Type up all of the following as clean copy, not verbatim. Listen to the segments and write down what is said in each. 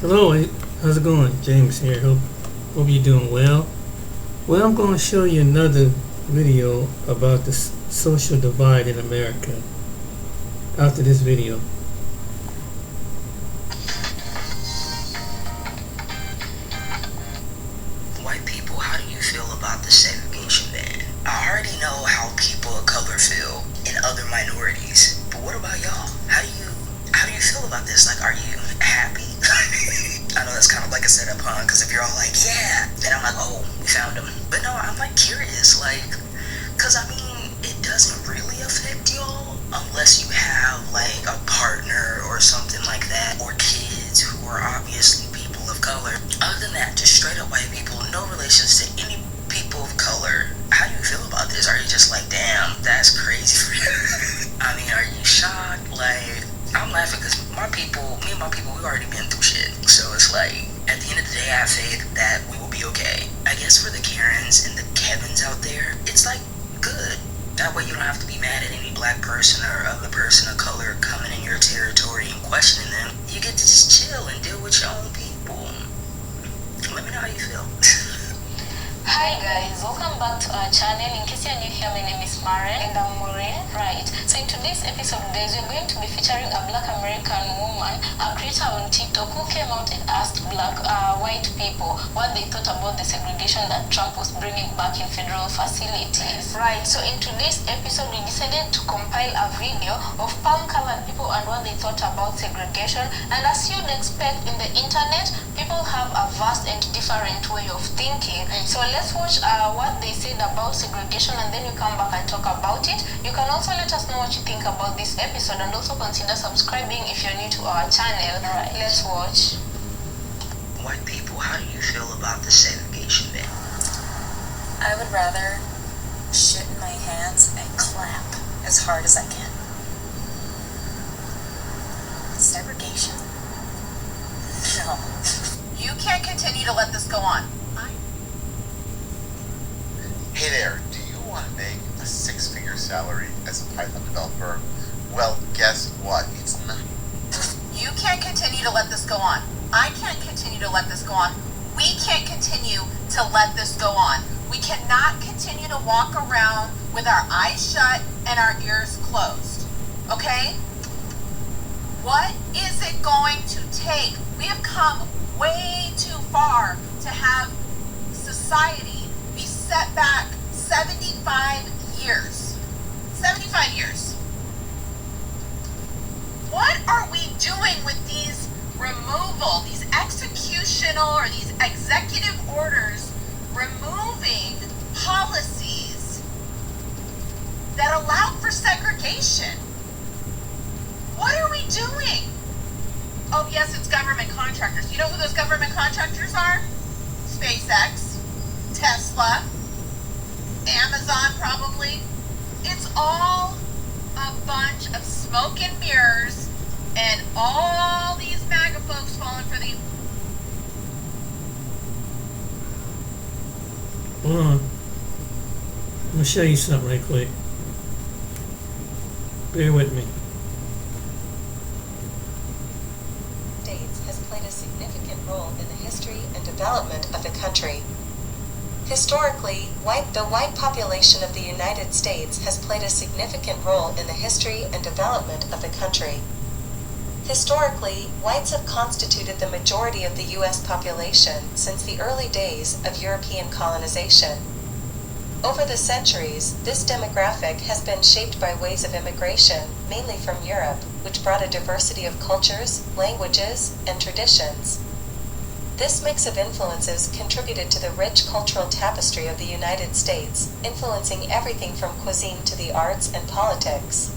Hello, how's it going? James here. Hope you're doing well. Well, I'm going to show you another video about the social divide in America after this video. White people, how do you feel about the segregation ban? I already know how people of color feel and other minorities, but what about y'all? How do you feel about this? Like, are you happy? I know that's kind of like a setup, huh? Because if you're all like, yeah, then I'm like, oh, we found him. But no, I'm like curious, like, because I mean, it doesn't really affect y'all unless you have like a partner or something like that, or kids who are obviously people of color. Other than that, just straight up white people, no relations to any people of color. How do you feel about this? Are you just like, damn, that's crazy for you? I mean, are you shocked? Like, I'm laughing because me and my people, we've already been through shit. So it's like, at the end of the day, I have faith that we will be okay. I guess for the Karens and the Kevins out there, it's like good. That way you don't have to be mad at any black person or other person of color coming in your territory and questioning them. You get to just chill and deal with your own people. Let me know how you feel. Hi guys, welcome back to our channel. In case you're new here, my name is Maren and I'm Maureen. Right, so in today's episode guys, we're going to be featuring a black American woman, a creator on TikTok who came out and asked white people what they thought about the segregation that Trump was bringing back in federal facilities. Right, so in today's episode we decided to compile a video of palm-colored people and what they thought about segregation. And as you'd expect in the internet, people have a vast and different way of thinking. So let's watch what they said about segregation and then we come back and talk about it. You can also let us know what you think about this episode and also consider subscribing if you're new to our channel. Alright, let's watch. White people, how do you feel about the segregation ban? I would rather shit in my hands and clap as hard as I can. Segregation? No. You can't continue to let this go on. Hey there, do you want to make a six-figure salary as a Python developer? Well, guess what? It's not. You can't continue to let this go on. I can't continue to let this go on. We can't continue to let this go on. We cannot continue to walk around with our eyes shut and our ears closed. Okay? What is it going to take? We have come way too far to have society be set back 75 years. 75 years. What are we doing with these these executional or these executive orders removing policies that allow for segregation? What are we doing? Oh yes, it's government contractors. You know who those government contractors are? SpaceX, Tesla, Amazon probably. It's all a bunch of smoke and mirrors and all these MAGA folks falling for the... Hold on. I'm going to show you something right quick. Bear with me. States has played a significant role in the history and development of the country. Historically, the white population of the United States has played a significant role in the history and development of the country. Historically, whites have constituted the majority of the U.S. population since the early days of European colonization. Over the centuries, this demographic has been shaped by waves of immigration, mainly from Europe, which brought a diversity of cultures, languages, and traditions. This mix of influences contributed to the rich cultural tapestry of the United States, influencing everything from cuisine to the arts and politics.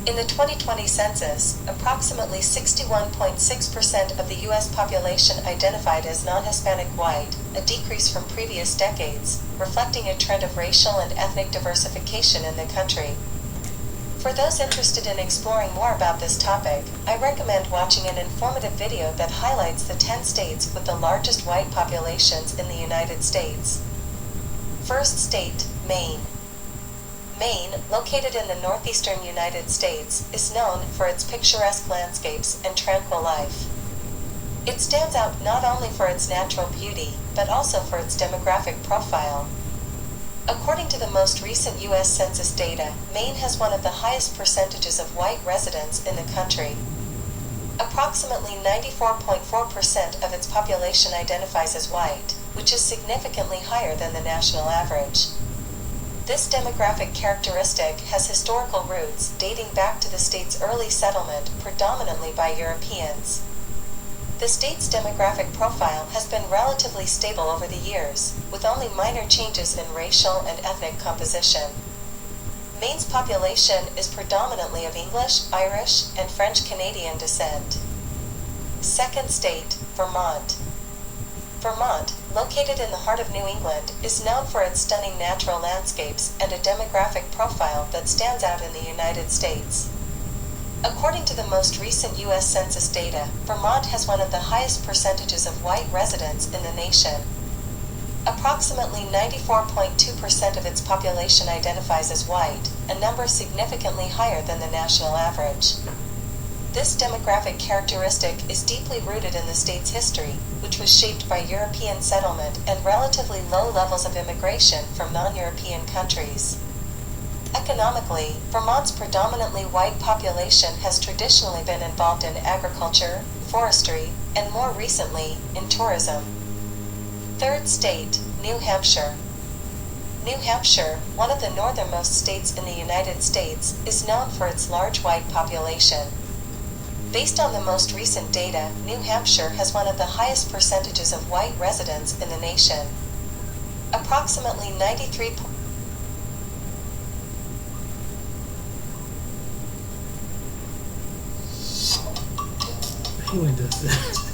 In the 2020 census, approximately 61.6% of the U.S. population identified as non-Hispanic white, a decrease from previous decades, reflecting a trend of racial and ethnic diversification in the country. For those interested in exploring more about this topic, I recommend watching an informative video that highlights the 10 states with the largest white populations in the United States. First state, Maine. Maine, located in the northeastern United States, is known for its picturesque landscapes and tranquil life. It stands out not only for its natural beauty, but also for its demographic profile. According to the most recent U.S. Census data, Maine has one of the highest percentages of white residents in the country. Approximately 94.4% of its population identifies as white, which is significantly higher than the national average. This demographic characteristic has historical roots dating back to the state's early settlement, predominantly by Europeans. The state's demographic profile has been relatively stable over the years, with only minor changes in racial and ethnic composition. Maine's population is predominantly of English, Irish, and French-Canadian descent. Second state, Vermont. Vermont, located in the heart of New England, is known for its stunning natural landscapes and a demographic profile that stands out in the United States. According to the most recent U.S. Census data, Vermont has one of the highest percentages of white residents in the nation. Approximately 94.2% of its population identifies as white, a number significantly higher than the national average. This demographic characteristic is deeply rooted in the state's history, which was shaped by European settlement and relatively low levels of immigration from non-European countries. Economically, Vermont's predominantly white population has traditionally been involved in agriculture, forestry, and more recently, in tourism. Third state, New Hampshire. New Hampshire, one of the northernmost states in the United States, is known for its large white population. Based on the most recent data, New Hampshire has one of the highest percentages of white residents in the nation. Approximately 93. Who does that?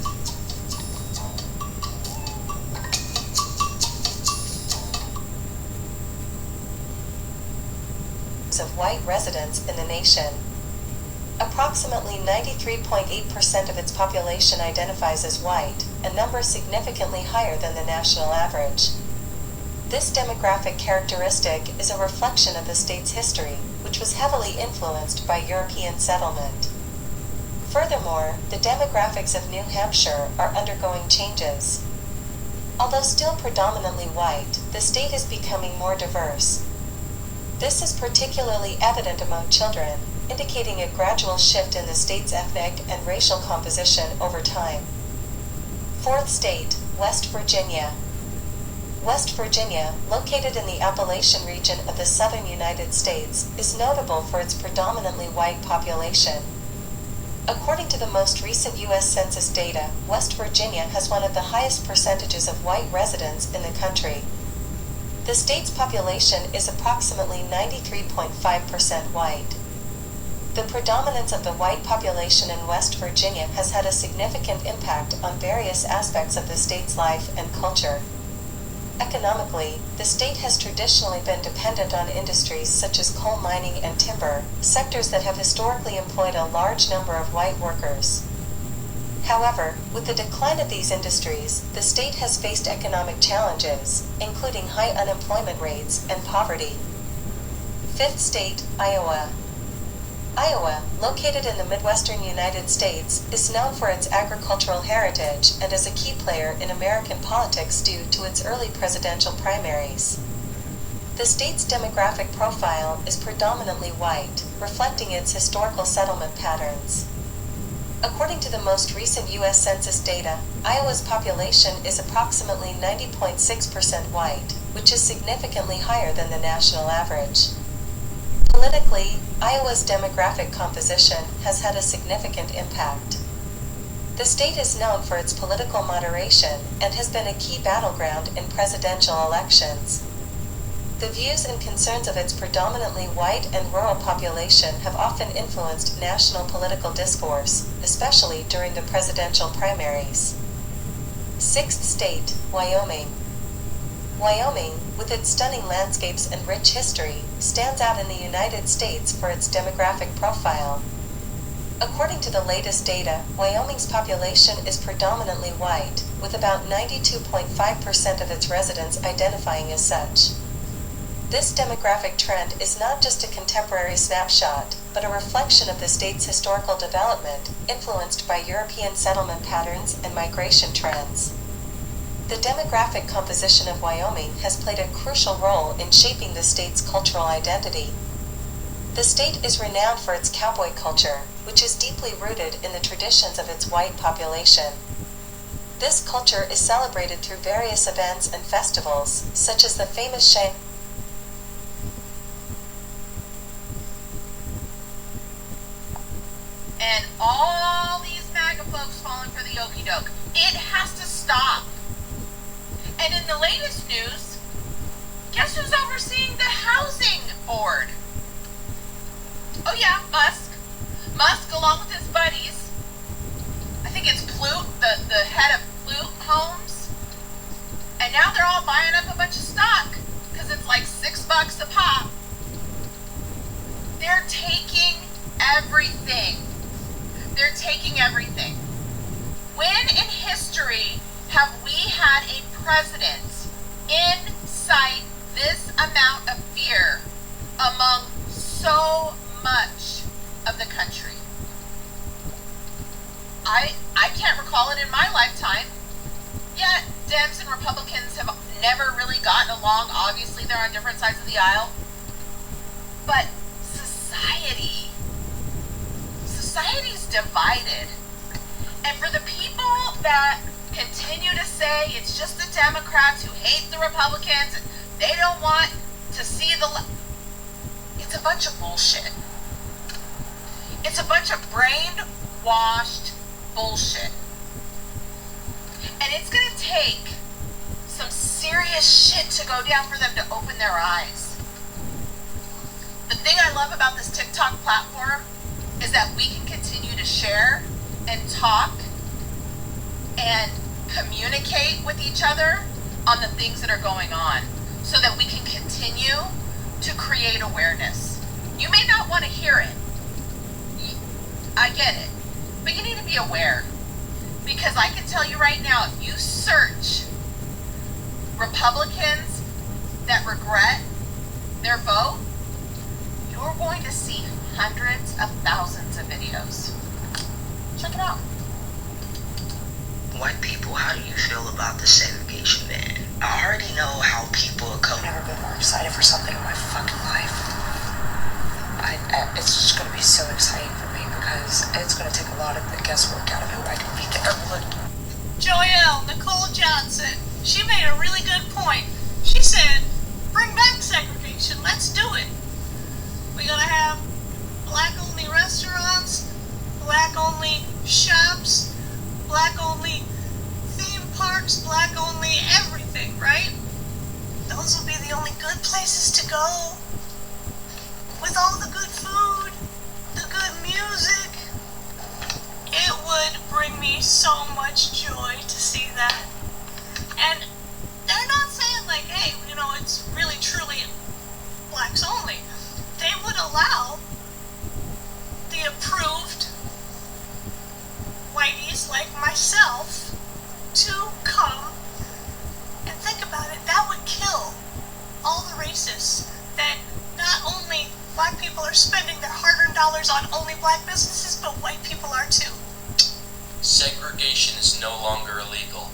Of white residents in the nation. Approximately 93.8% of its population identifies as white, a number significantly higher than the national average. This demographic characteristic is a reflection of the state's history, which was heavily influenced by European settlement. Furthermore, the demographics of New Hampshire are undergoing changes. Although still predominantly white, the state is becoming more diverse. This is particularly evident among children, indicating a gradual shift in the state's ethnic and racial composition over time. Fourth state, West Virginia. West Virginia, located in the Appalachian region of the southern United States, is notable for its predominantly white population. According to the most recent U.S. Census data, West Virginia has one of the highest percentages of white residents in the country. The state's population is approximately 93.5% white. The predominance of the white population in West Virginia has had a significant impact on various aspects of the state's life and culture. Economically, the state has traditionally been dependent on industries such as coal mining and timber, sectors that have historically employed a large number of white workers. However, with the decline of these industries, the state has faced economic challenges, including high unemployment rates and poverty. Fifth state, Iowa. Iowa, located in the Midwestern United States, is known for its agricultural heritage and is a key player in American politics due to its early presidential primaries. The state's demographic profile is predominantly white, reflecting its historical settlement patterns. According to the most recent U.S. Census data, Iowa's population is approximately 90.6% white, which is significantly higher than the national average. Politically, Iowa's demographic composition has had a significant impact. The state is known for its political moderation and has been a key battleground in presidential elections. The views and concerns of its predominantly white and rural population have often influenced national political discourse, especially during the presidential primaries. Sixth state, Wyoming. Wyoming, with its stunning landscapes and rich history, stands out in the United States for its demographic profile. According to the latest data, Wyoming's population is predominantly white, with about 92.5% of its residents identifying as such. This demographic trend is not just a contemporary snapshot, but a reflection of the state's historical development, influenced by European settlement patterns and migration trends. The demographic composition of Wyoming has played a crucial role in shaping the state's cultural identity. The state is renowned for its cowboy culture, which is deeply rooted in the traditions of its white population. This culture is celebrated through various events and festivals, such as the famous Shanghai. And all these MAGA folks falling for the okie doke. It has to stop. And in the latest news, guess who's overseeing the housing board? Oh yeah, Musk. Musk, along with his buddies. I think it's Plute, the head of Plute Homes. And now they're all buying up a bunch of stock because it's like $6 a pop. They're taking everything. They're taking everything. When in history have we had a president incite this amount of fear among so much of the country? I can't recall it in my lifetime. Yet Dems and Republicans have never really gotten along. Obviously, they're on different sides of the aisle. But society's divided. And for the people that continue to say it's just the Democrats who hate the Republicans and they don't want to see it's a bunch of bullshit. It's a bunch of brainwashed bullshit. And it's going to take some serious shit to go down for them to open their eyes. The thing I love about this TikTok platform is that we can continue to share and talk and communicate with each other on the things that are going on so that we can continue to create awareness. You may not want to hear it. I get it. But you need to be aware. Because I can tell you right now, if you search Republicans that regret their vote, you're going to see hundreds of thousands of videos. Check it out. White people, how do you feel about the segregation ban? I already know how people of color. I've never been more excited for something in my fucking life. It's just going to be so exciting for me because it's going to take a lot of the guesswork out of who I can be to everyone. Joelle Nicole Johnson, she made a really good point. She said, bring back segregation, let's do it. We're going to have black-only restaurants, black-only shops, black-only theme parks, black-only everything, right? Those will be the only good places to go. With all the good food, the good music. It would bring me so much joy to see that. And they're not saying like, hey, you know, it's really truly blacks only. They would allow the approved whiteys like myself to come and think about it. That would kill all the racists that not only black people are spending their hard-earned dollars on only black businesses, but white people are too. Segregation is no longer illegal.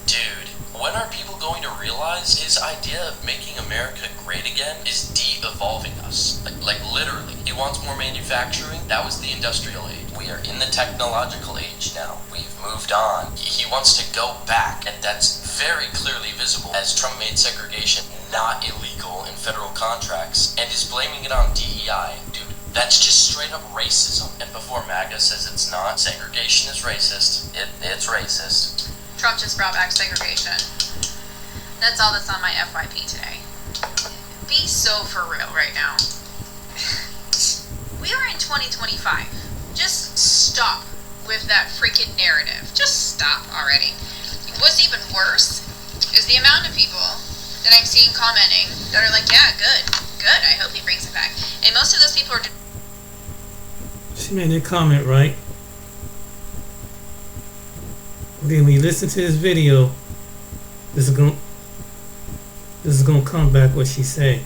Dude, when are people going to realize his idea of making America great again is de-evolving us? Like literally. He wants more manufacturing. That was the industrial age. We are in the technological age now. We've moved on. He wants to go back, and that's very clearly visible as Trump made segregation not illegal in federal contracts and is blaming it on DEI. Dude, that's just straight up racism. And before MAGA says it's not, segregation is racist. It's racist. Trump just brought back segregation. That's all that's on my FYP today. Be so for real right now. We are in 2025. Just stop with that freaking narrative. Just stop already. What's even worse is the amount of people that I'm seeing commenting that are like, yeah, good, I hope he brings it back. And most of those people are... She made that comment, right? Okay, when you listen to this video, this is gonna come back what she say.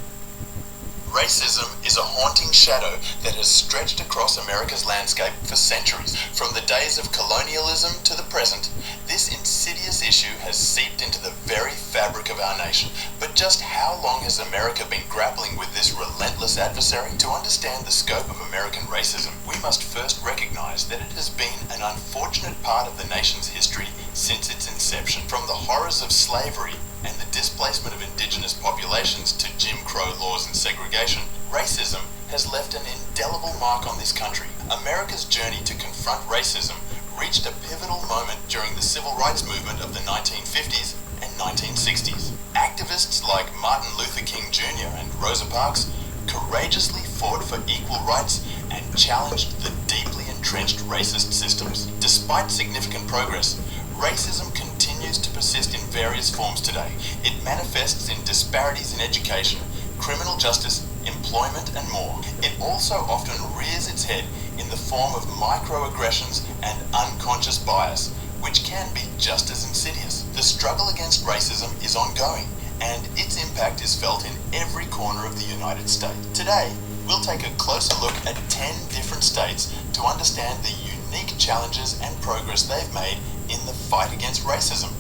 Racism is a haunting shadow that has stretched across America's landscape for centuries. From the days of colonialism to the present, this insidious issue has seeped into the very fabric of our nation. But just how long has America been grappling with this relentless adversary? To understand the scope of American racism, we must first recognize that it has been an unfortunate part of the nation's history since its inception. From the horrors of slavery and the displacement of indigenous populations to Jim Crow laws and segregation, racism has left an indelible mark on this country. America's journey to confront racism reached a pivotal moment during the civil rights movement of the 1950s and 1960s. Activists like Martin Luther King Jr. and Rosa Parks courageously fought for equal rights and challenged the deeply entrenched racist systems. Despite significant progress, racism continues to persist in various forms today. It manifests in disparities in education, criminal justice, employment, and more. It also often rears its head in the form of microaggressions and unconscious bias, which can be just as insidious. The struggle against racism is ongoing, and its impact is felt in every corner of the United States. Today, we'll take a closer look at 10 different states to understand the unique challenges and progress they've made in the fight against racism.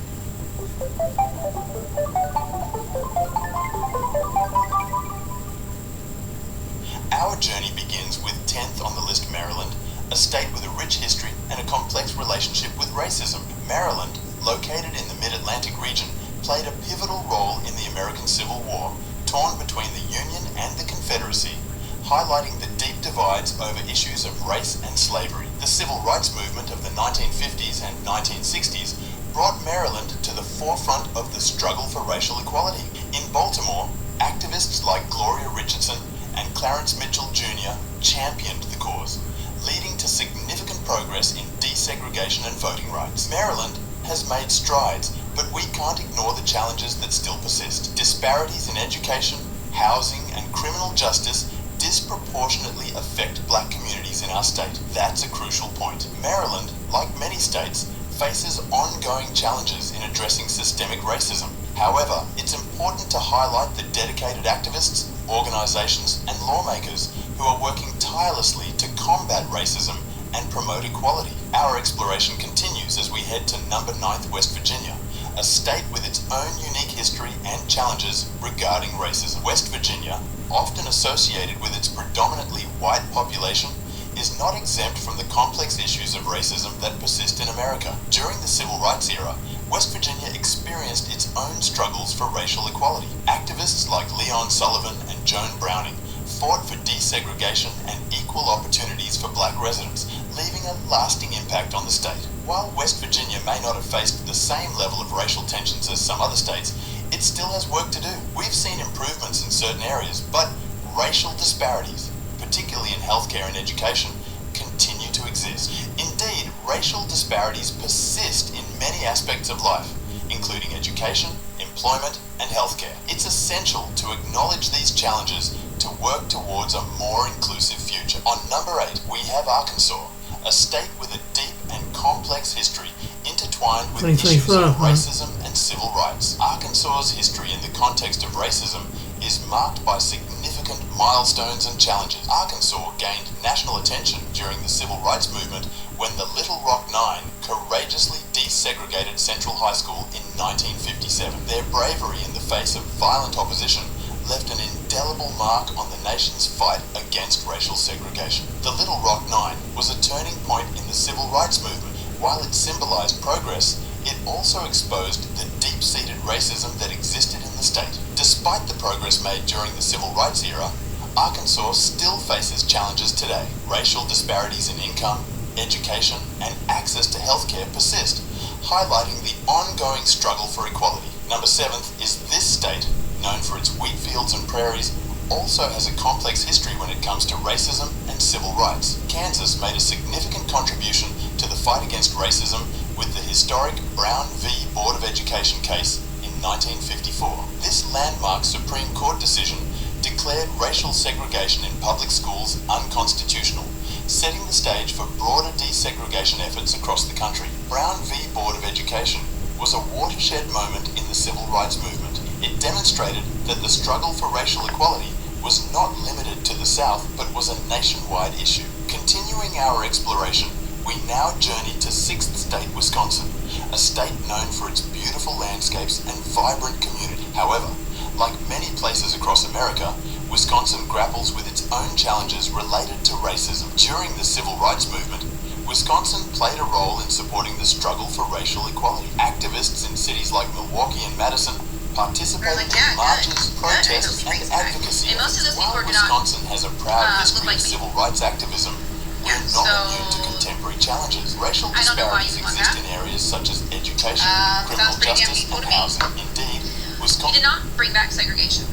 Our journey begins with 10th on the list Maryland, a state with a rich history and a complex relationship with racism. Maryland, located in the Mid-Atlantic region, played a pivotal role in the American Civil War, torn between the Union and the Confederacy, highlighting the deep divides over issues of race and slavery. The civil rights movement of the 1950s and 1960s brought Maryland to the forefront of the struggle for racial equality. In Baltimore, activists like Gloria Richardson and Clarence Mitchell Jr. championed the cause, leading to significant progress in desegregation and voting rights. Maryland has made strides, but we can't ignore the challenges that still persist. Disparities in education, housing, and criminal justice disproportionately affect black communities in our state. That's a crucial point. Maryland, like many states, faces ongoing challenges in addressing systemic racism. However, it's important to highlight the dedicated activists, organizations, and lawmakers who are working tirelessly to combat racism and promote equality. Our exploration continues as we head to number 9th West Virginia, a state with its own unique history and challenges regarding racism. West Virginia, often associated with its predominantly white population, is not exempt from the complex issues of racism that persist in America. During the Civil Rights era, West Virginia experienced its own struggles for racial equality. Activists like Leon Sullivan and Joan Browning fought for desegregation and equal opportunities for black residents, leaving a lasting impact on the state. While West Virginia may not have faced the same level of racial tensions as some other states, it still has work to do. We've seen improvements in certain areas, but racial disparities, particularly in healthcare and education, continue to exist. Indeed, racial disparities persist in many aspects of life, including education, employment, and healthcare. It's essential to acknowledge these challenges to work towards a more inclusive future. On number 8, we have Arkansas, a state with a deep and complex history intertwined with issues of racism and civil rights. Arkansas's history in the context of racism is marked by significant milestones and challenges. Arkansas gained national attention during the civil rights movement when the Little Rock Nine courageously desegregated Central High School in 1957. Their bravery in the face of violent opposition left an indelible mark on the nation's fight against racial segregation. The Little Rock Nine was a turning point in the civil rights movement. While it symbolized progress, it also exposed the deep-seated racism that existed in the state. Despite the progress made during the civil rights era, Arkansas still faces challenges today. Racial disparities in income, education, and access to healthcare persist, highlighting the ongoing struggle for equality. Number 7th is this state, known for its wheat fields and prairies, also has a complex history when it comes to racism and civil rights. Kansas made a significant contribution to the fight against racism with the historic Brown v. Board of Education case in 1954. This landmark Supreme Court decision declared racial segregation in public schools unconstitutional, setting the stage for broader desegregation efforts across the country. Brown v. Board of Education was a watershed moment in the civil rights movement. It demonstrated that the struggle for racial equality was not limited to the South, but was a nationwide issue. Continuing our exploration, we now journey to 6th state Wisconsin, a state known for its beautiful landscapes and vibrant community. However, like many places across America, Wisconsin grapples with its own challenges related to racism. During the Civil Rights Movement, Wisconsin played a role in supporting the struggle for racial equality. Activists in cities like Milwaukee and Madison participated in marches, protests, and advocacy. And most of those While people do not Wisconsin has a proud history like of me. civil rights activism, we're not immune to contemporary challenges. Racial I don't know why disparities you want exist that. in areas such as education, Sounds criminal pretty damn justice, equal and to me. housing. Indeed, He Wisconsin did not bring back segregation.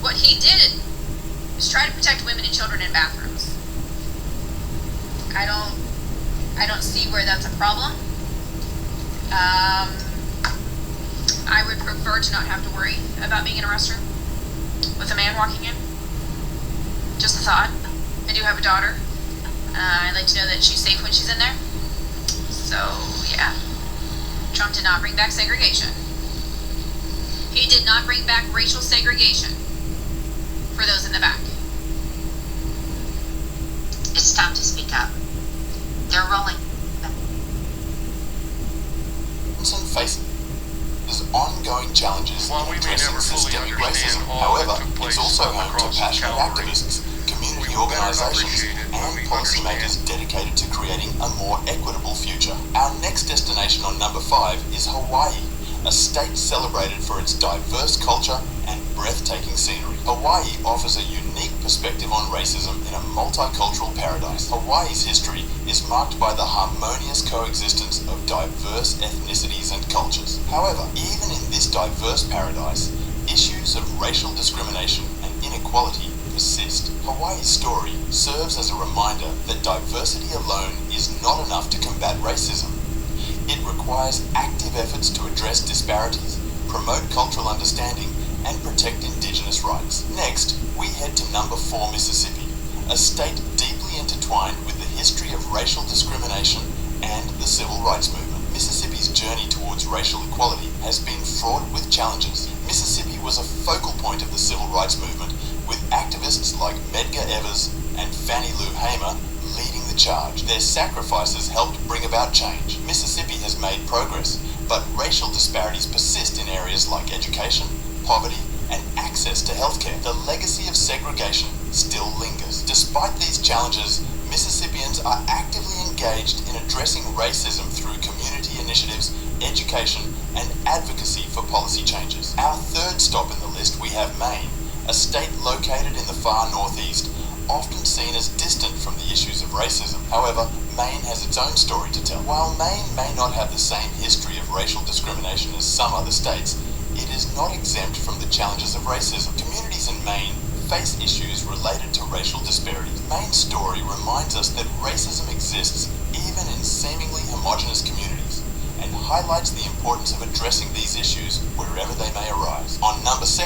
What he did is try to protect women and children in bathrooms. I don't see where that's a problem. I would prefer to not have to worry about being in a restroom with a man walking in. Just a thought. I do have a daughter. I'd like to know that she's safe when she's in there. So, yeah. Trump did not bring back segregation. He did not bring back racial segregation for those in the back. It's time to speak up. They're rolling. faces ongoing challenges in addressing systemic racism. However, it's also home to passionate activists, community organisations, and policymakers dedicated to creating a more equitable future. Our next destination on number 5 is Hawaii, a state celebrated for its diverse culture and breathtaking scenery. Hawaii offers a unique perspective on racism in a multicultural paradise. Hawaii's history is marked by the harmonious coexistence of diverse ethnicities and cultures. However, even in this diverse paradise, issues of racial discrimination and inequality persist. Hawaii's story serves as a reminder that diversity alone is not enough to combat racism. It requires active efforts to address disparities, promote cultural understanding, and protect Indigenous rights. Next, we head to number 4, Mississippi, a state deeply intertwined with the history of racial discrimination and the civil rights movement. Mississippi's journey towards racial equality has been fraught with challenges. Mississippi was a focal point of the civil rights movement, with activists like Medgar Evers and Fannie Lou Hamer leading the charge. Their sacrifices helped bring about change. Mississippi has made progress, but racial disparities persist in areas like education, poverty, and access to healthcare. The legacy of segregation still lingers. Despite these challenges, Mississippians are actively engaged in addressing racism through community initiatives, education, and advocacy for policy changes. Our third stop in the list, we have Maine, a state located in the far northeast, often seen as distant from the issues of racism. However, Maine has its own story to tell. While Maine may not have the same history of racial discrimination as some other states, it is not exempt from the challenges of racism. Communities in Maine face issues related to racial disparities. Maine's story reminds us that racism exists even in seemingly homogenous communities, and highlights the importance of addressing these issues wherever they may arise. On number 2,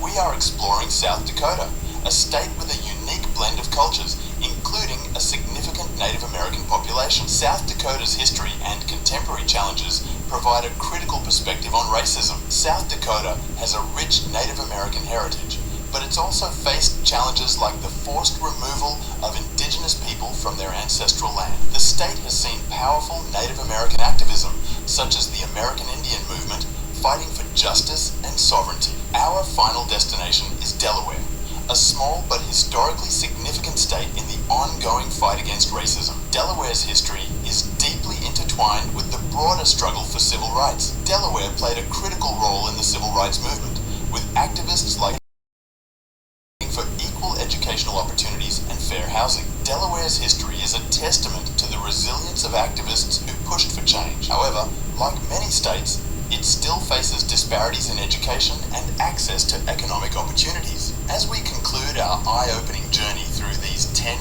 we are exploring South Dakota, a state with a unique blend of cultures, including a significant Native American population. South Dakota's history and contemporary challenges provide a critical perspective on racism. South Dakota has a rich Native American heritage, but it's also faced challenges like the forced removal of indigenous people from their ancestral land. The state has seen powerful Native American activism, such as the American Indian movement, fighting for justice and sovereignty. Our final destination is Delaware, a small but historically significant state in the ongoing fight against racism. Delaware's history is deeply intertwined with the broader struggle for civil rights. Delaware played a critical role in the civil rights movement, with activists like for equal educational opportunities and fair housing. Delaware's history is a testament to the resilience of activists who pushed for change. However, like many states, it still faces disparities in education and access to economic opportunities. As we conclude our eye-opening journey through these 10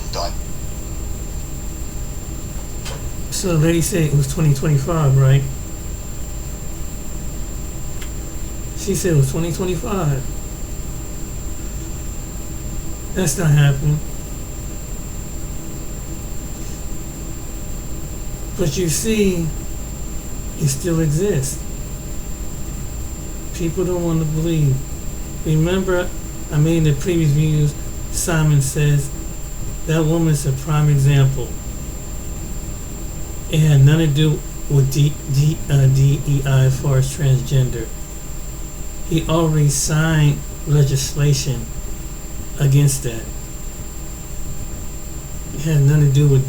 So the lady said it was 2025, right? She said it was 2025. That's not happening. But you see, it still exists. People don't want to believe. Remember, I made in the previous videos Simon says that woman's a prime example. It had nothing to do with DEI as far as transgender. He already signed legislation against that. It had nothing to do with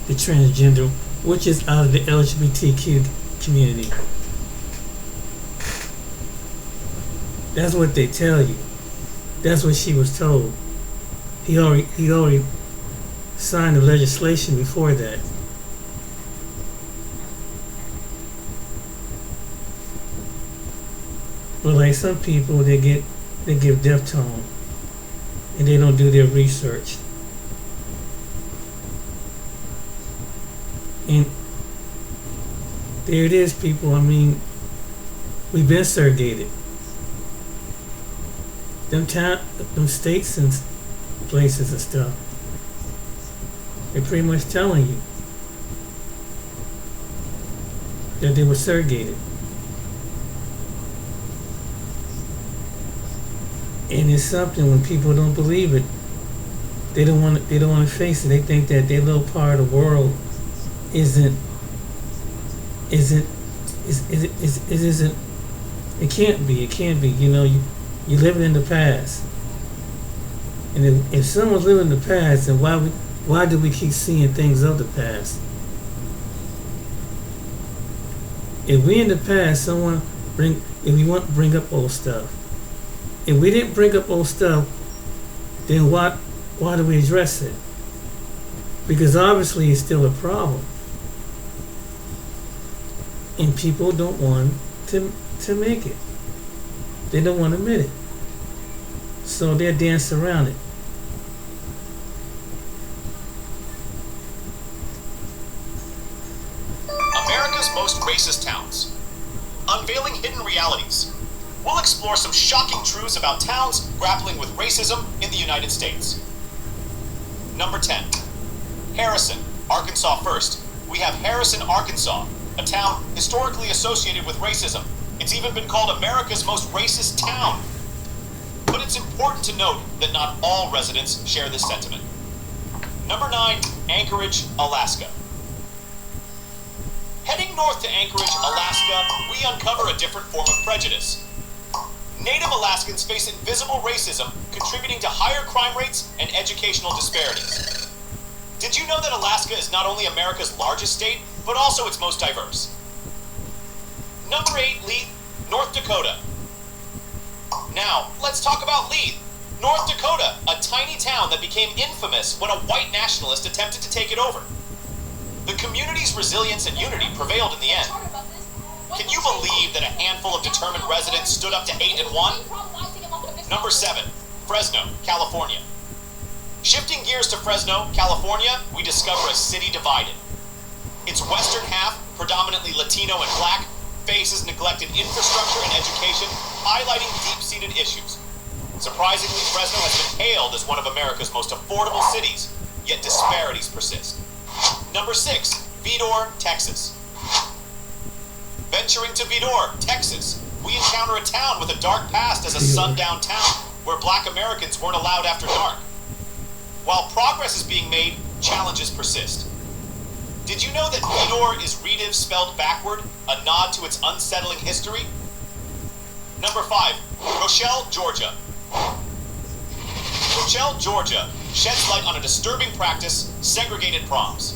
the transgender, which is out of the LGBTQ community. That's what they tell you. That's what she was told. He already signed the legislation before that. But like some people, they give Deftone and they don't do their research. And there it is, people. I mean, we've been segregated. Them states and places and stuff, they're pretty much telling you that they were segregated. And it's something when people don't believe it, they don't want to face it. They think that their little part of the world isn't. It can't be. It can't be. You know, you're living in the past. And if someone's living in the past, then why do we keep seeing things of the past? If we in the past, if we want to bring up old stuff. If we didn't bring up old stuff, then why do we address it? Because obviously it's still a problem. And people don't want to make it. They don't want to admit it. So they'll dance around it. America's most racist towns. Unveiling hidden realities. We'll explore some shocking truths about towns grappling with racism in the United States. Number 10. Harrison, Arkansas first. We have Harrison, Arkansas, a town historically associated with racism. It's even been called America's most racist town. But it's important to note that not all residents share this sentiment. Number 9, Anchorage, Alaska. Heading north to Anchorage, Alaska, we uncover a different form of prejudice. Native Alaskans face invisible racism, contributing to higher crime rates and educational disparities. Did you know that Alaska is not only America's largest state, but also its most diverse? Number 8, Leith, North Dakota. Now, let's talk about Leith, North Dakota, a tiny town that became infamous when a white nationalist attempted to take it over. The community's resilience and unity prevailed in the end. Can you believe that a handful of determined residents stood up to hate and won? Number 7, Fresno, California. Shifting gears to Fresno, California, we discover a city divided. Its western half, predominantly Latino and black, faces neglected infrastructure and education, highlighting deep-seated issues. Surprisingly, Fresno has been hailed as one of America's most affordable cities, yet disparities persist. Number 6, Vidor, Texas. Venturing to Vidor, Texas, we encounter a town with a dark past as a sundown town where black Americans weren't allowed after dark. While progress is being made, challenges persist. Did you know that Vidor is Rediv spelled backward, a nod to its unsettling history? Number 5, Rochelle, Georgia. Rochelle, Georgia sheds light on a disturbing practice, segregated proms.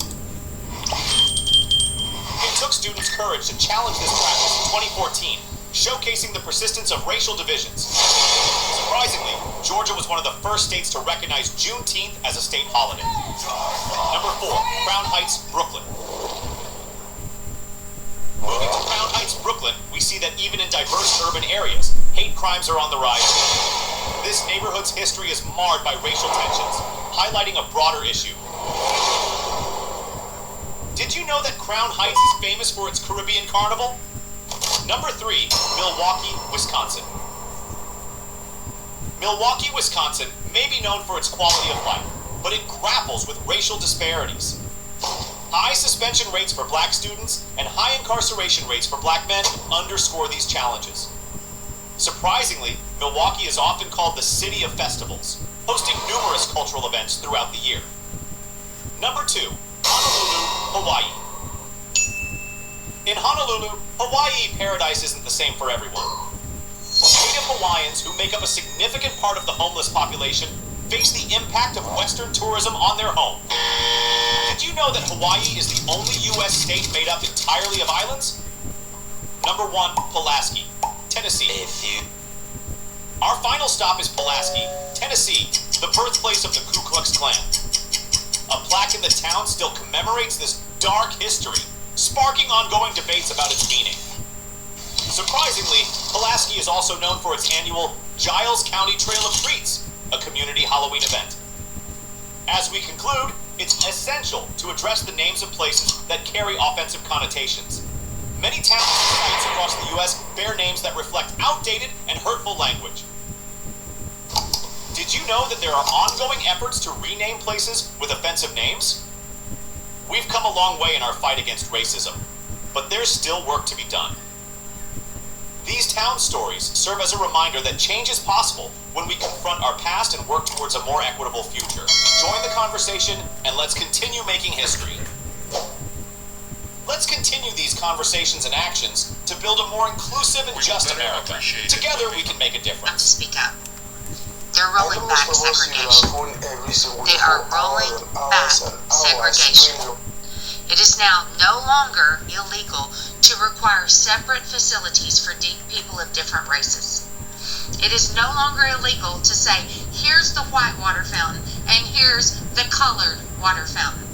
It took students' courage to challenge this practice in 2014, showcasing the persistence of racial divisions. Surprisingly, Georgia was one of the first states to recognize Juneteenth as a state holiday. Number 4, Crown Heights, Brooklyn. Moving to Crown Heights, Brooklyn, we see that even in diverse urban areas, hate crimes are on the rise. This neighborhood's history is marred by racial tensions, highlighting a broader issue. Did you know that Crown Heights is famous for its Caribbean carnival? Number 3, Milwaukee, Wisconsin. Milwaukee, Wisconsin may be known for its quality of life, but it grapples with racial disparities. High suspension rates for black students and high incarceration rates for black men underscore these challenges. Surprisingly, Milwaukee is often called the City of Festivals. hosting numerous cultural events throughout the year. Number 2, Honolulu, Hawaii. In Honolulu, Hawaii, paradise isn't the same for everyone. Native Hawaiians, who make up a significant part of the homeless population, face the impact of Western tourism on their home. Did you know that Hawaii is the only U.S. state made up entirely of islands? Number 1, Pulaski, Tennessee. Our final stop is Pulaski, Tennessee, the birthplace of the Ku Klux Klan. A plaque in the town still commemorates this dark history, sparking ongoing debates about its meaning. Surprisingly, Pulaski is also known for its annual Giles County Trail of Treats, a community Halloween event. As we conclude, it's essential to address the names of places that carry offensive connotations. Many towns and sites across the U.S. bear names that reflect outdated and hurtful language. Did you know that there are ongoing efforts to rename places with offensive names? We've come a long way in our fight against racism, but there's still work to be done. These town stories serve as a reminder that change is possible when we confront our past and work towards a more equitable future. Join the conversation and let's continue making history. Let's continue these conversations and actions to build a more inclusive and just America. Together we can make a difference. Speak up. They're rolling back segregation. They are rolling back segregation. It is now no longer illegal to require separate facilities for people of different races. It is no longer illegal to say, here's the white water fountain and here's the colored water fountain.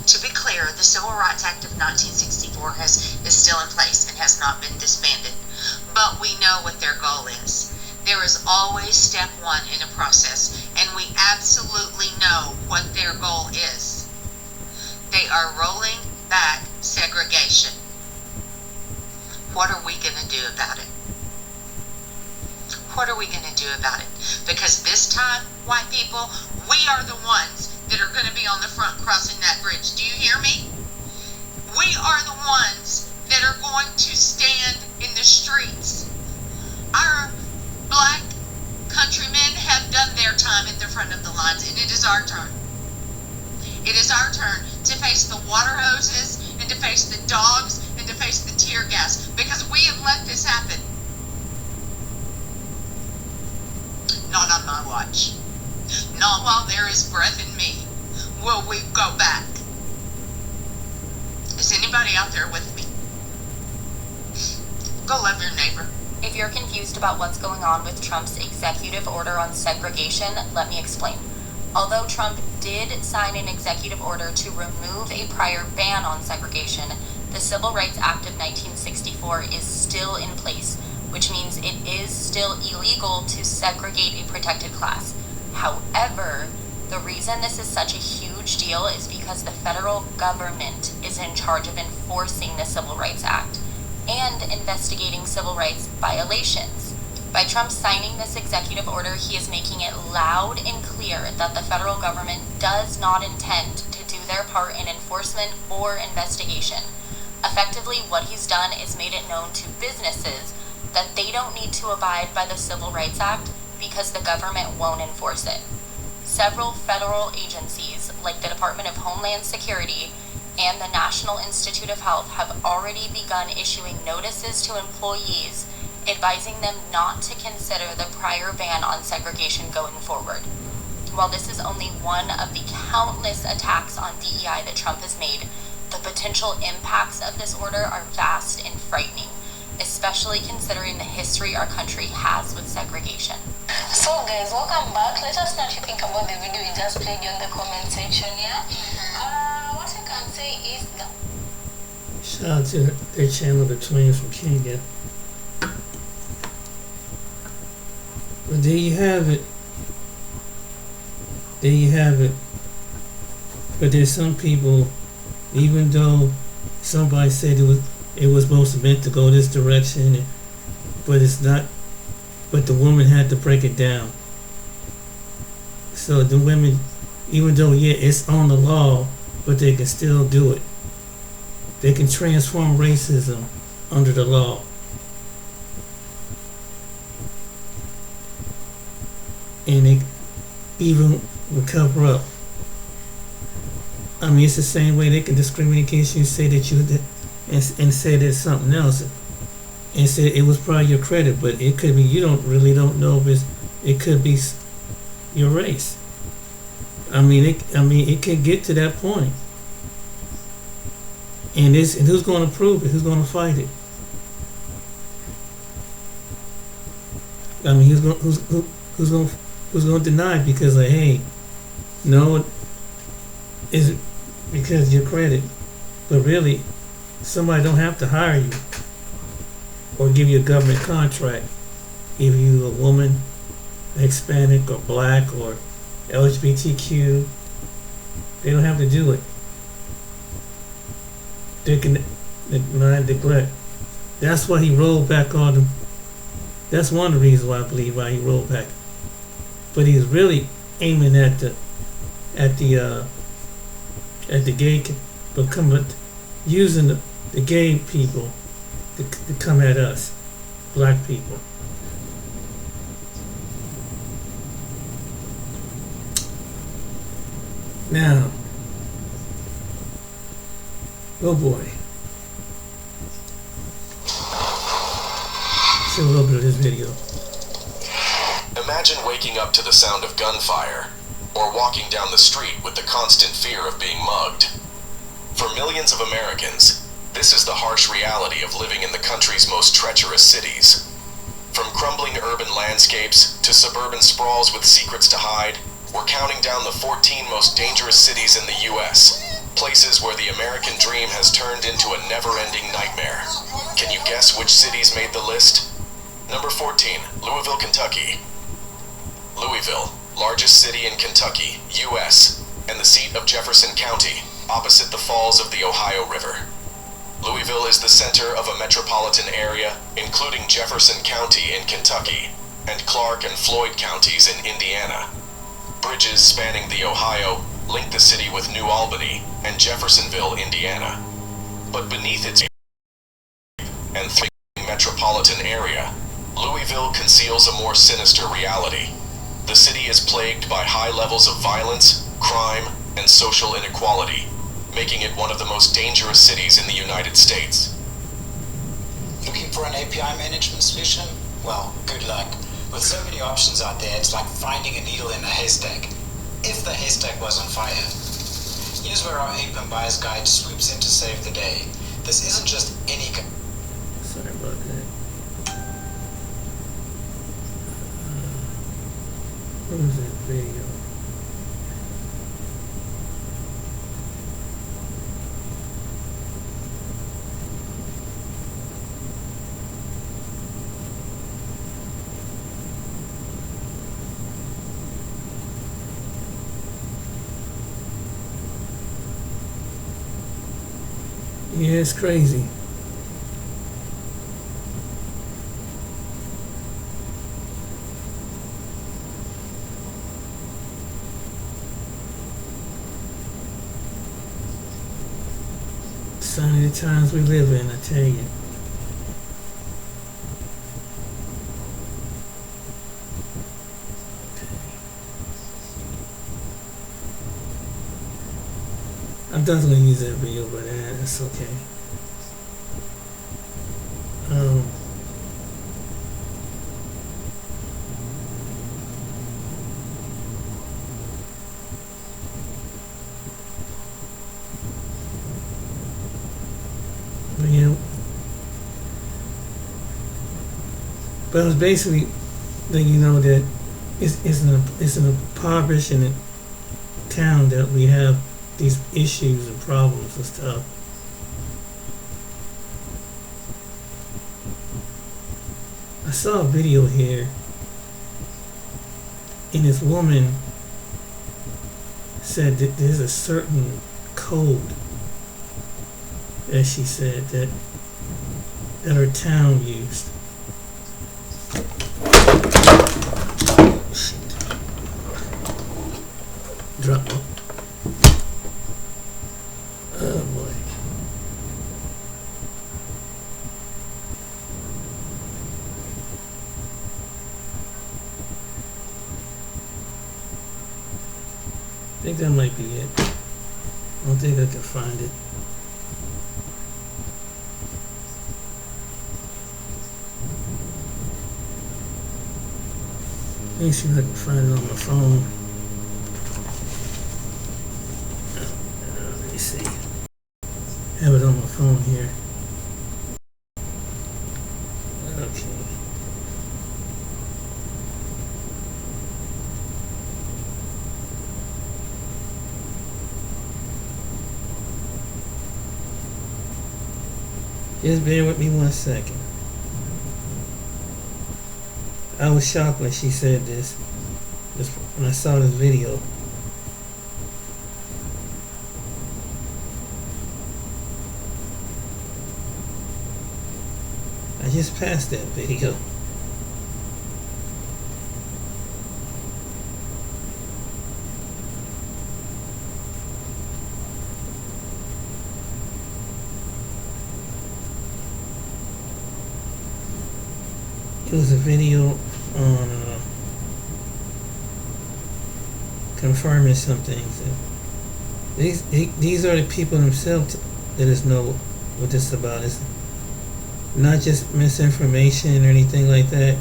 To be clear, the Civil Rights Act of 1964 is still in place and has not been disbanded. But we know what their goal is. There is always step 1 in a process, and we absolutely know what their goal is. They are rolling back segregation. What are we going to do about it? What are we going to do about it? Because this time, white people, we are the ones that are going to be on the front crossing that bridge. Do you hear me? We are the ones that are going to stand in the streets. Our black countrymen have done their time at the front of the lines, and it is our turn. It is our turn to face the water hoses and to face the dogs and to face the tear gas, because we have let this happen. Not on my watch. Not while there is breath in me will we go back. Is anybody out there with me? Go love your neighbor. If you're confused about what's going on with Trump's executive order on segregation, let me explain. Although Trump did sign an executive order to remove a prior ban on segregation, the Civil Rights Act of 1964 is still in place, which means it is still illegal to segregate a protected class. However, the reason this is such a huge deal is because the federal government is in charge of enforcing the Civil Rights Act and investigating civil rights violations. By Trump signing this executive order, he is making it loud and clear that the federal government does not intend to do their part in enforcement or investigation. Effectively, what he's done is made it known to businesses that they don't need to abide by the Civil Rights Act because the government won't enforce it. Several federal agencies, like the Department of Homeland Security and the National Institute of Health, have already begun issuing notices to employees advising them not to consider the prior ban on segregation going forward. While this is only one of the countless attacks on DEI that Trump has made, the potential impacts of this order are vast and frightening, especially considering the history our country has with segregation. So guys, welcome back. Let us know what you think about the video we just played in the comment section here. What I can say is that shout out to their channel, The Twins from Kenya. But there you have it. There you have it. But there's some people, even though somebody said it was supposed to meant to go this direction, but it's not. But the woman had to break it down. So the women, even though it's on the law, but they can still do it. They can transform racism under the law. and it even would cover up. I mean, it's the same way they can discriminate against you, say that you did, and say there's something else, and say it was probably your credit, but it could be you don't know if it could be your race. I mean, it can get to that point, and who's going to prove it? Who's going to fight it? I mean, who's going to deny it because like, hey, no, is it because your credit? But really, somebody don't have to hire you or give you a government contract if you a woman, Hispanic or black or LGBTQ. They don't have to do it. They can not neglect. That's why he rolled back on them. That's one of the reasons why I believe why he rolled back. But he's really aiming at the gay, but using the gay people to come at us, black people. Now, oh boy. Show a little bit of this video. Imagine waking up to the sound of gunfire, or walking down the street with the constant fear of being mugged. For millions of Americans, this is the harsh reality of living in the country's most treacherous cities. From crumbling urban landscapes to suburban sprawls with secrets to hide, we're counting down the 14 most dangerous cities in the U.S., places where the American dream has turned into a never-ending nightmare. Can you guess which cities made the list? Number 14, Louisville, Kentucky. Louisville, largest city in Kentucky, U.S., and the seat of Jefferson County, opposite the falls of the Ohio River. Louisville is the center of a metropolitan area, including Jefferson County in Kentucky, and Clark and Floyd counties in Indiana. Bridges spanning the Ohio link the city with New Albany and Jeffersonville, Indiana. But beneath its and metropolitan area, Louisville conceals a more sinister reality. The city is plagued by high levels of violence, crime, and social inequality, making it one of the most dangerous cities in the United States. Looking for an API management solution? Well, good luck. With so many options out there, it's like finding a needle in a haystack. If the haystack was on fire. Here's where our ape and bias guide swoops in to save the day. This isn't just any... Sorry about that. What was that video? Yeah, it's crazy. Sign of the times we live in, I tell you. I'm definitely gonna use that video, but that's okay. But yeah, but it was basically that that it's an impoverished town that we have these issues and problems and stuff. I saw a video here, and this woman said that there's a certain code, as she said, that her town used. Shit. Drop one. Oh boy. think that might be it. I don't think I can find it. Let me see if I can find it on my phone. Let me see. Have it on my phone here. Okay. Just bear with me 1 second. I was shocked when she said this when I saw this video. I just passed that video. It was a video on confirming some things. These are the people themselves that just know what this is about. It's not just misinformation or anything like that,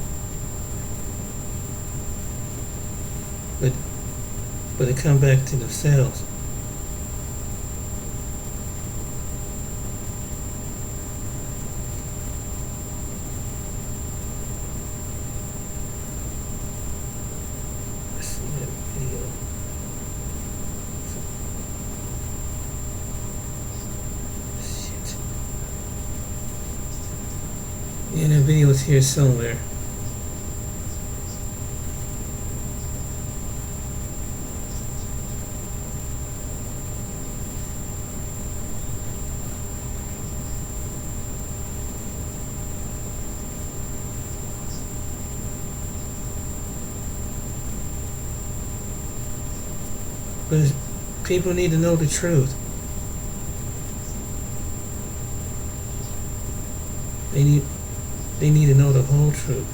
but it come back to themselves. And the video is here somewhere. But people need to know the truth. They need to know the whole truth.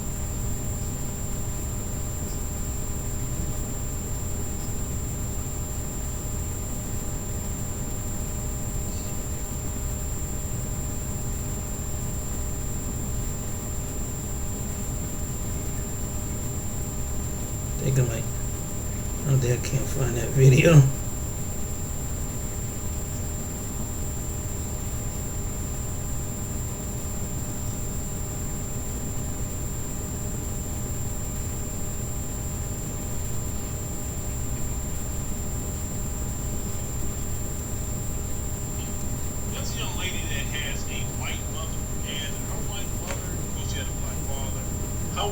I think I might. I don't think I can't find that video.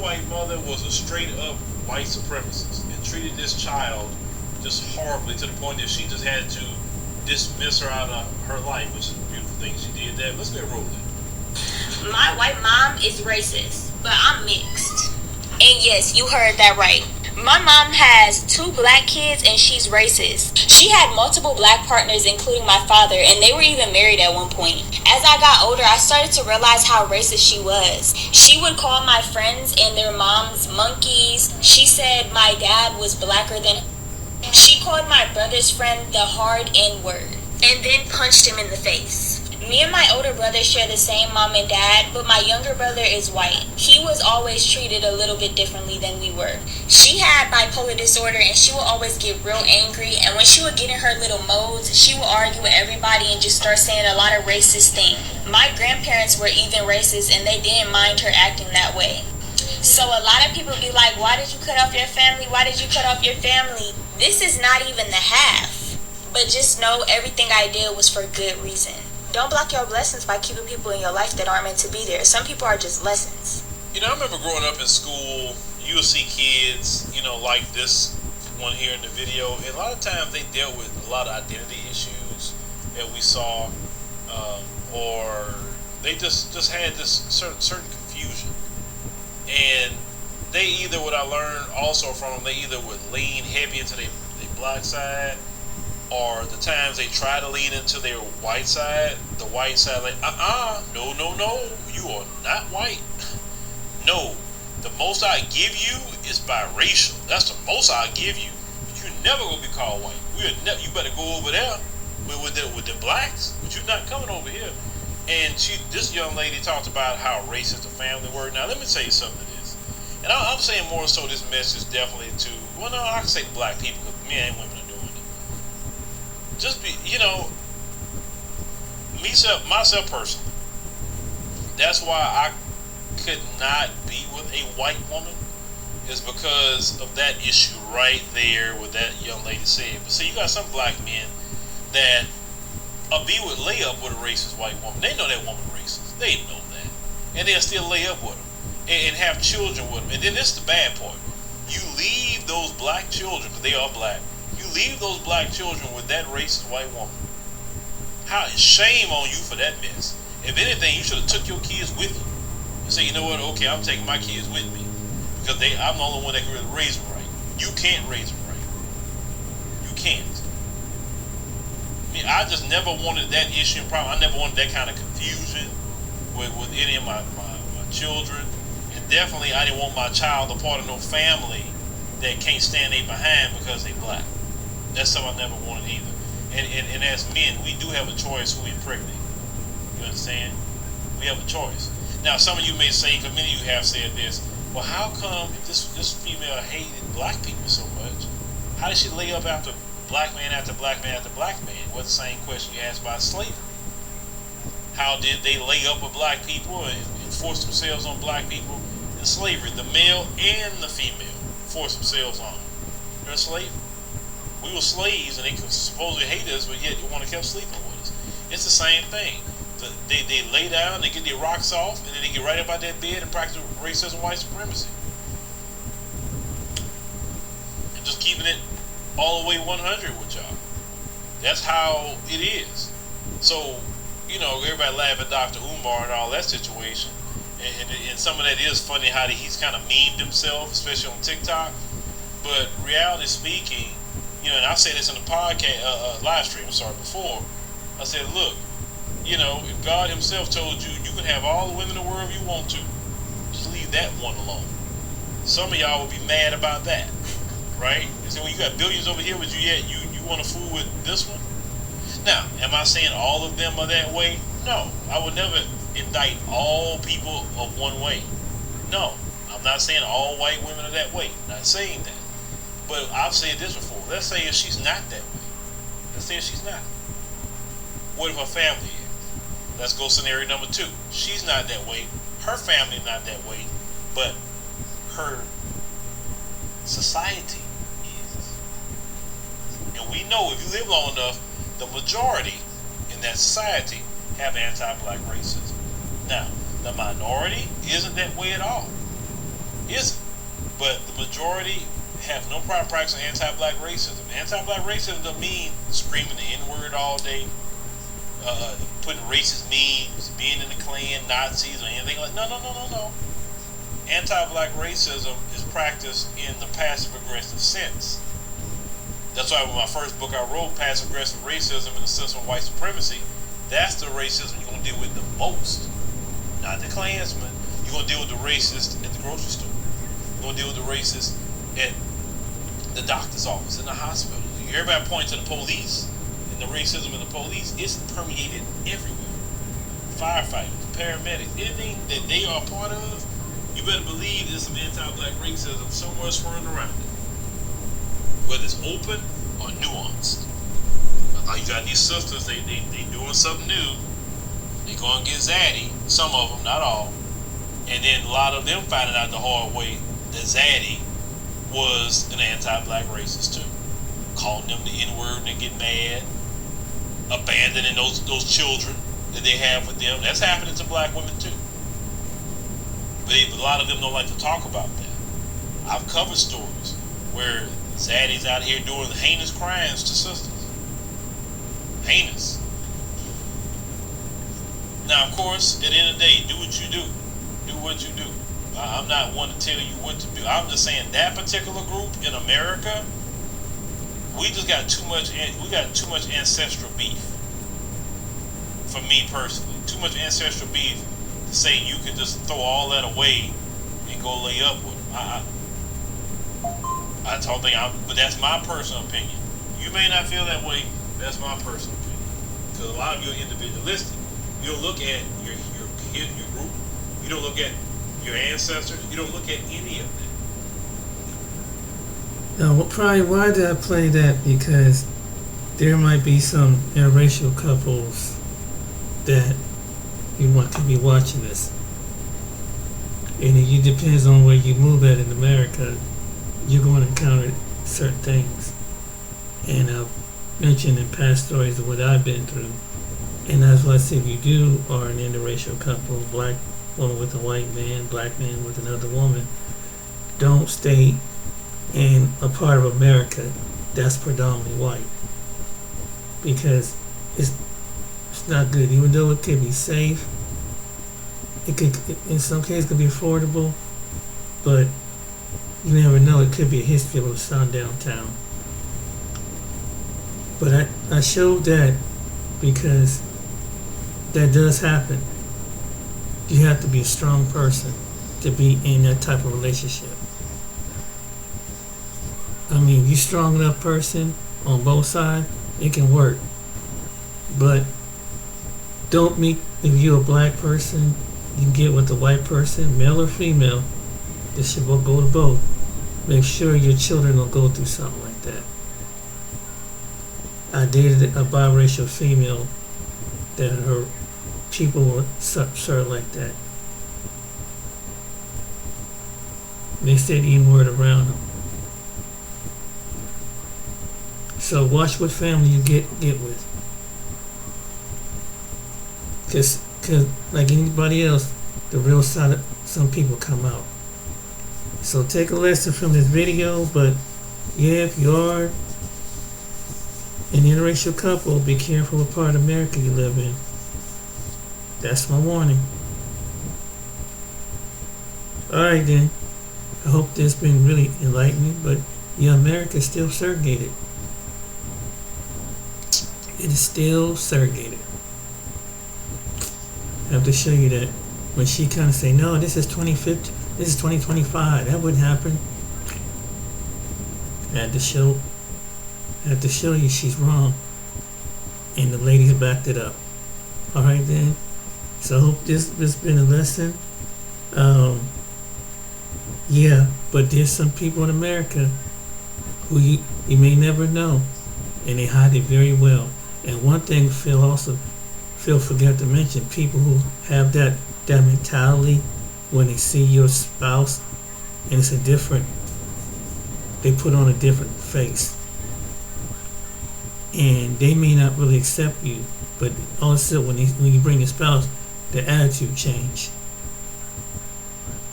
White mother was a straight up white supremacist and treated this child just horribly to the point that she just had to dismiss her out of her life, which is a beautiful thing she did that. Let's get rolling. My white mom is racist, but I'm mixed. And yes, you heard that right. My mom has 2 black kids and she's racist. She had multiple black partners, including my father, and they were even married at one point. As I got older, I started to realize how racist she was. She would call my friends and their moms monkeys. She said my dad was blacker than her. She called my brother's friend the hard N-word and then punched him in the face. Me and my older brother share the same mom and dad, but my younger brother is white. He was always treated a little bit differently than we were. She had bipolar disorder and she would always get real angry, and when she would get in her little modes, she would argue with everybody and just start saying a lot of racist things. My grandparents were even racist and they didn't mind her acting that way. So a lot of people be like, why did you cut off your family? Why did you cut off your family? This is not even the half. But just know everything I did was for good reason. Don't block your blessings by keeping people in your life that aren't meant to be there. Some people are just lessons. You know, I remember growing up in school, you would see kids, you know, like this one here in the video. And a lot of times they dealt with a lot of identity issues that we saw, or they just had this certain confusion. And they either, what I learned also from them, they either would lean heavy into their black side, or the times they try to lean into their white side, the white side like, no, you are not white. No, the most I give you is biracial. That's the most I give you. But you're never gonna be called white. you better go over there with the blacks, but you're not coming over here. And this young lady talked about how racist the family were. Now let me tell you something to this, and I'm saying more so this message definitely to, well, no, I can say to black people because men and women are doing it. Just be, myself personally. That's why I could not be with a white woman, is because of that issue right there with that young lady said. But see, you got some black men that lay up with a racist white woman. They know that woman racist. They know that, and they'll still lay up with them and have children with them. And then this is the bad part: you leave those black children, because they are black. You leave those black children with that racist white woman. Shame on you for that mess. If anything, you should have took your kids with you and say, you know what? Okay, I'm taking my kids with me because I'm the only one that can really raise them right. You can't raise them right. You can't. I mean, I just never wanted that issue and problem. I never wanted that kind of confusion with any of my children, and definitely I didn't want my child a part of no family that can't stand they behind because they black. That's something I never wanted either. And as men, we do have a choice who we impregnate. You understand? We have a choice. Now, some of you may say, because many of you have said this, well, how come if this female hated black people so much, how did she lay up after black man after black man after black man? Well, the same question you asked about slavery. How did they lay up with black people and force themselves on black people in slavery? The male and the female forced themselves on. They're slavery. We were slaves, and they could supposedly hate us, but yet they want to keep sleeping with us. It's the same thing. They lay down, they get their rocks off, and then they get right up out that bed and practice racism, white supremacy. And just keeping it all the way 100 with y'all. That's how it is. So, everybody laugh at Dr. Umar and all that situation. And some of that is funny how he's kind of memed himself, especially on TikTok. But reality speaking, and I said this in the podcast, live stream, before. I said, look, if God himself told you can have all the women in the world you want to, just leave that one alone. Some of y'all would be mad about that, right? And say, well, you got billions over here, but you want to fool with this one? Now, am I saying all of them are that way? No, I would never indict all people of one way. No, I'm not saying all white women are that way. I'm not saying that. But I've said this before. Let's say if she's not that way. Let's say if she's not. What if her family is? Let's go scenario number 2. She's not that way. Her family not that way. But her society is. And we know if you live long enough, the majority in that society have anti-black racism. Now, the minority isn't that way at all. Isn't. But the majority have no problem practicing anti-black racism. Anti-black racism doesn't mean screaming the N-word all day, putting racist memes, being in the Klan, Nazis, or anything like that. No. Anti-black racism is practiced in the passive-aggressive sense. That's why with my first book I wrote, Passive-Aggressive Racism and the System of White Supremacy, that's the racism you're going to deal with the most. Not the Klansman. You're going to deal with the racist at the grocery store. You're going to deal with the racist at the doctor's office, in the hospital. Everybody points to the police and the racism in the police. It's permeated everywhere. Firefighters, paramedics, anything that they are a part of, you better believe there's some anti-black racism somewhere swirling around it. Whether it's open or nuanced. You got these sisters, they doing something new. They go and get Zaddy, some of them, not all. And then a lot of them finding out the hard way that Zaddy was an anti-black racist too. Calling them the N-word and they get mad. Abandoning those children that they have with them. That's happening to black women too. But a lot of them don't like to talk about that. I've covered stories where Zaddy's out here doing heinous crimes to sisters. Heinous. Now, of course, at the end of the day, do what you do. Do what you do. I'm not one to tell you what to do. I'm just saying that particular group in America, we got too much ancestral beef. For me personally, too much ancestral beef to say you can just throw all that away and go lay up with them. I don't think but that's my personal opinion. You may not feel that way. That's my personal opinion. Because a lot of you are individualistic. You don't look at your kid, your group. You don't look at your ancestors. You don't look at any of that. Now, probably why did I play that? Because there might be some interracial couples that could be watching this. And it depends on where you move at in America, you're going to encounter certain things. And I've mentioned in past stories of what I've been through. And that's why I say if you do are an interracial couple, black woman with a white man, black man with another woman, don't stay in a part of America that's predominantly white. Because it's not good. Even though it could be safe, it could, in some cases, could be affordable, but you never know. It could be a history of a town downtown. But I showed that because that does happen. You have to be a strong person to be in that type of relationship. I mean, if you're a strong enough person on both sides, it can work. But don't meet, if you're a black person, you get with a white person, male or female, this should go to both. Make sure your children don't go through something like that. I dated a biracial female that her people were sort of like that. They said the N-word around them. So watch what family you get with. Cause like anybody else, the real side of some people come out. So take a lesson from this video, but yeah, if you are an interracial couple, be careful what part of America you live in. That's my warning. Alright then. I hope this has been really enlightening, but yeah, America is still segregated. It is still segregated. I have to show you that when she kind of say, no, this is 2050, this is 2025, that wouldn't happen. I have to show you she's wrong. And the ladies backed it up. Alright then. So I hope this has been a lesson. Yeah, but there's some people in America who you may never know, and they hide it very well. And one thing Phil forgot to mention, people who have that mentality when they see your spouse and it's they put on a different face. And they may not really accept you, but all of a sudden when you bring your spouse, their attitude change.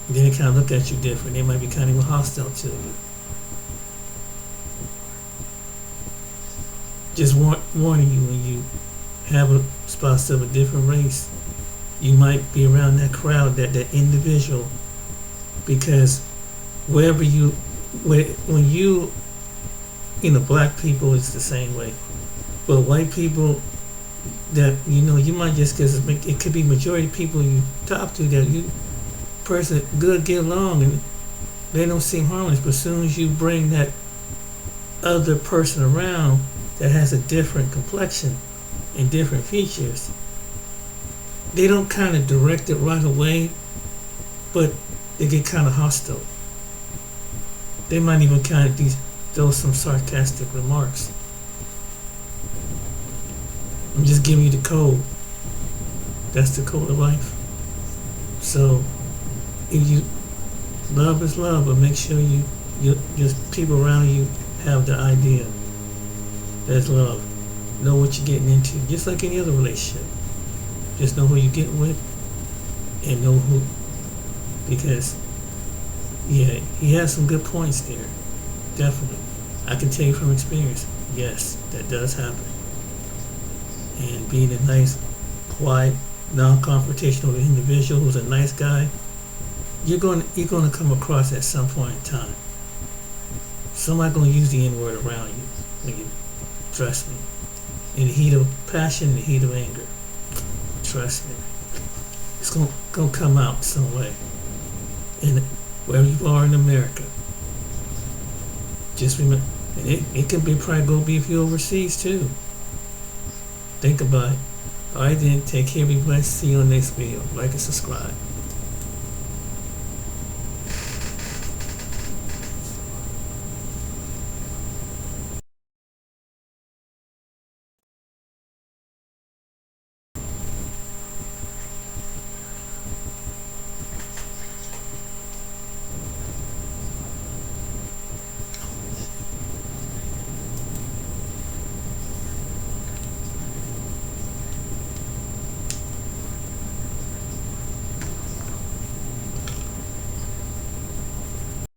Then they kind of look at you different. They might be kind of hostile to you. Just warning you, when you have a spouse of a different race, you might be around that crowd, that individual, because when you black people, it's the same way. But white people, that you might just, because it could be majority of people you talk to that you person good get along and they don't seem harmless, but as soon as you bring that other person around that has a different complexion and different features, they don't kind of direct it right away, but they get kind of hostile. They might even kind of throw some sarcastic remarks. I'm just giving you the code. That's the code of life. So if you love is love, but make sure you just people around you have the idea that's love. Know what you're getting into, just like any other relationship. Just know who you're getting with, and know who, because yeah, he has some good points there. Definitely, I can tell you from experience. Yes, that does happen. And being a nice, quiet, non-confrontational individual who's a nice guy, you're going to come across at some point in time. Somebody's going to use the N-word around you. Trust me. In the heat of passion, in the heat of anger. Trust me. It's going to come out some way. And wherever you are in America, just remember, And it can be probably go be if you overseas too. Think about it. Alright then, take care, be blessed. See you on the next video. Like and subscribe.